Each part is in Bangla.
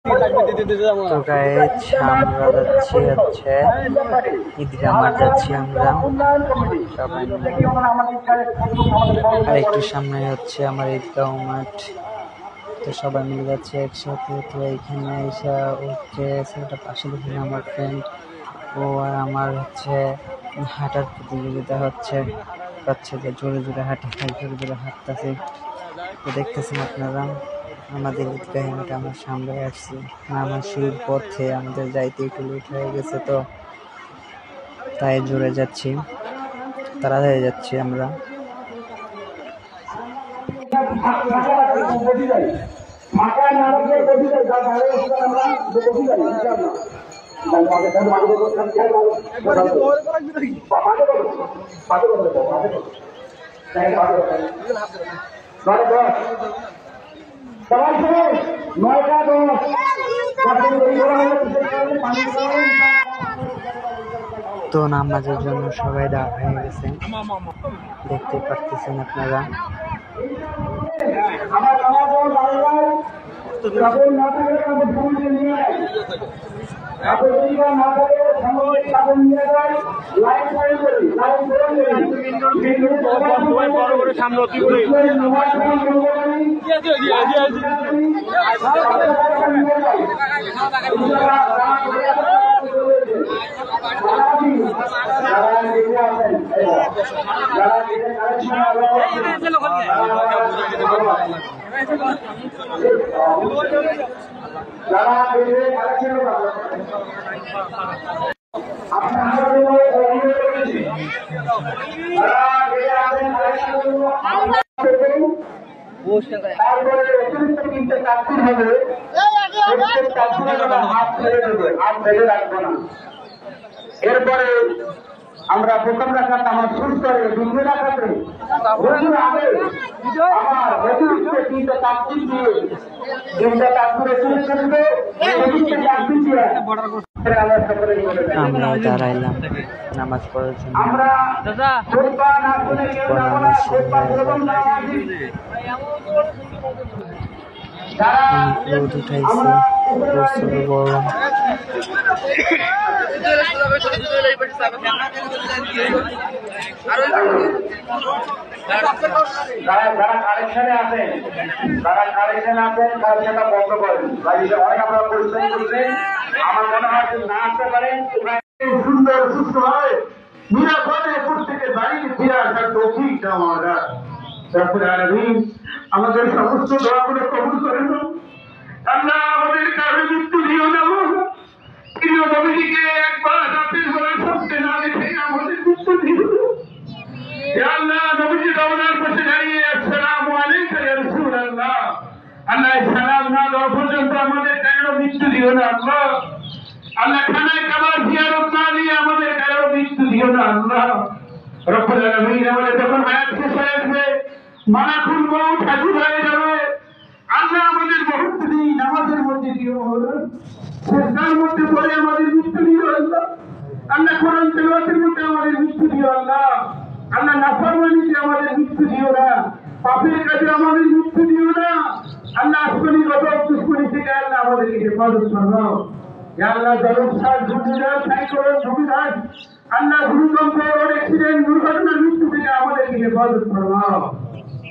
তো গাইস আমরা যাচ্ছি হচ্ছে ঈদগাহ মাঠ যাচ্ছি আমরা সবাই আর একটু সামনে হচ্ছে আমার ঈদগাহ মাঠ। তো সবাই মিলে যাচ্ছে একসাথে। তো এইখানে এসে হচ্ছে সেটা পাশে দেখি আমার ফ্রেন্ড ও আর আমার হচ্ছে হাঁটার প্রতিযোগিতা হচ্ছে যে জোরে জোরে হাঁটতেছে। তো দেখতেছেন আপনারা আমাদের ঈদগাহ মাঠে আমরা সামনে আসছি আমার শুরুর পথে আমাদের যাইতে একটু লেট হয়ে গেছে, তো তাই জোরে যাচ্ছি, তাড়াতাড়ি যাচ্ছি আমরা। তো নামাজের জন্য সবাই দাঁড় হয়ে গেছে, দেখতে পারতেছেন আপনারা। এরপরে আমরা প্রথম রাখাতে আমার সুস্থ দ্বিতীয় রাখাতে আমার অতিরিক্ত তিনটা তাকবির দিয়ে তিনটা তাকবিরে শুরু করবে। আমরা দাঁড়াইলাম নামাজ পড়ার জন্য। আমরা রোদ উঠাইছে, প্রচুর গরম। যারা কালেকশনে আছেন কালেকশনটা বন্ধ করেন। অনেক আমরা পরিশ্রম করছেন, আমার মনে হয় না আসতে পারেন সুন্দর সুস্থ হয় নিরাপদে প্রত্যেকে বাড়ি ফিরে আসার তৌফিক দাও আমাদের সমস্ত দোয়াগুলো কবুল করে দাও। আল্লাহ আমাদের কারো মৃত্যু দিও না, প্রিয় নবীকে একবার রাতের বেলা সবকে না দেখে আমাদের মৃত্যু দিও না। আল্লাহ নবীজি রওনার পাশে দাঁড়িয়ে আসসালামু আলাইকা ইয়া রাসূলুল্লাহ, আল্লাহ সালাম না দেওয়া পর্যন্ত আমাদের কারো মৃত্যু দিও না আল্লাহ। আল্লাহ খানায় কাবার জিয়ারত না দিয়ে আমাদের কারো মৃত্যু দিও না আল্লাহ। রব্বুল আলামিন আমাদের যখন হায়াত শেষ হয়ে আসবে, মালাকুল মউত হাজির হয়ে যাবে, আল্লাহ আমাদের বহুত দিন নামাজের মধ্যে দিও সেজদার মধ্যে পড়ে আমাদের মৃত্যু দিও আল্লাহ। আল্লাহ কোরআন তেলাওয়াতের মধ্যে আমাদের মৃত্যু দিও আল্লাহ। আল্লাহ নাফরমানিতে আমাদের মৃত্যু দিও না, পাপের কাজে আমাদের মৃত্যু দিও না আল্লাহ। আসমানি গজব দুশ্মনী থেকে আল্লাহ আমাদেরকে হেফাজত ফরমাও ইয়া আল্লাহ। জলসার ঘূর্ণিঝড় সাইক্লোন ভূমিধস আল্লাহ ভূমিকম্প রোড অ্যাক্সিডেন্ট দুর্ঘটনার মৃত্যু থেকে আমাদেরকে হেফাজত ফরমাও।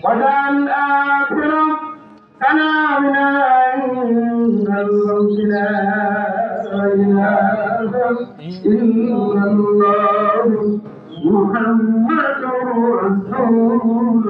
ওয়াজাল আখিরাম কানা মিনা ইন্নাল্লাহ লা ইলাহা ইল্লাল্লাহ মুহাম্মাদুর রাসূলুল্লাহ।